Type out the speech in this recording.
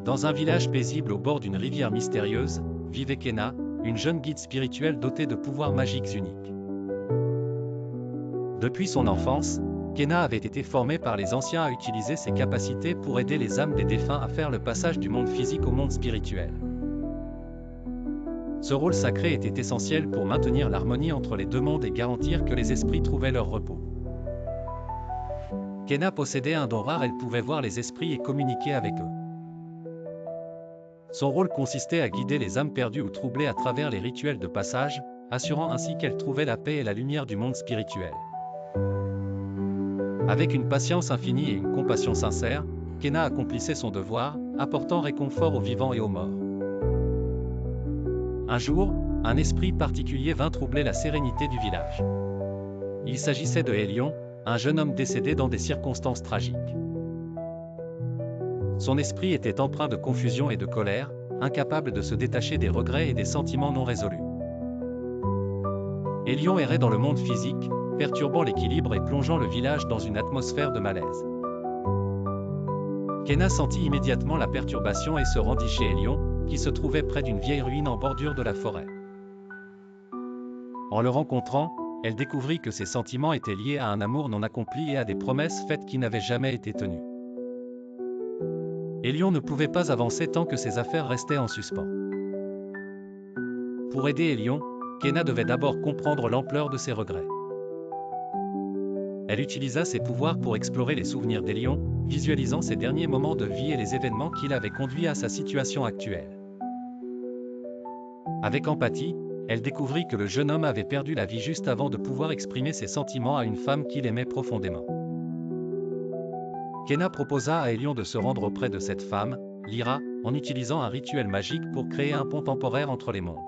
Dans un village paisible au bord d'une rivière mystérieuse, vivait Kena, une jeune guide spirituelle dotée de pouvoirs magiques uniques. Depuis son enfance, Kena avait été formée par les anciens à utiliser ses capacités pour aider les âmes des défunts à faire le passage du monde physique au monde spirituel. Ce rôle sacré était essentiel pour maintenir l'harmonie entre les deux mondes et garantir que les esprits trouvaient leur repos. Kena possédait un don rare, elle pouvait voir les esprits et communiquer avec eux. Son rôle consistait à guider les âmes perdues ou troublées à travers les rituels de passage, assurant ainsi qu'elles trouvaient la paix et la lumière du monde spirituel. Avec une patience infinie et une compassion sincère, Kena accomplissait son devoir, apportant réconfort aux vivants et aux morts. Un jour, un esprit particulier vint troubler la sérénité du village. Il s'agissait de Hélion, un jeune homme décédé dans des circonstances tragiques. Son esprit était empreint de confusion et de colère, incapable de se détacher des regrets et des sentiments non résolus. Hélion errait dans le monde physique, perturbant l'équilibre et plongeant le village dans une atmosphère de malaise. Kena sentit immédiatement la perturbation et se rendit chez Hélion, qui se trouvait près d'une vieille ruine en bordure de la forêt. En le rencontrant, elle découvrit que ses sentiments étaient liés à un amour non accompli et à des promesses faites qui n'avaient jamais été tenues. Hélion ne pouvait pas avancer tant que ses affaires restaient en suspens. Pour aider Hélion, Kena devait d'abord comprendre l'ampleur de ses regrets. Elle utilisa ses pouvoirs pour explorer les souvenirs d'Hélion, visualisant ses derniers moments de vie et les événements qui l'avaient conduit à sa situation actuelle. Avec empathie, elle découvrit que le jeune homme avait perdu la vie juste avant de pouvoir exprimer ses sentiments à une femme qu'il aimait profondément. Kena proposa à Hélion de se rendre auprès de cette femme, Lyra, en utilisant un rituel magique pour créer un pont temporaire entre les mondes.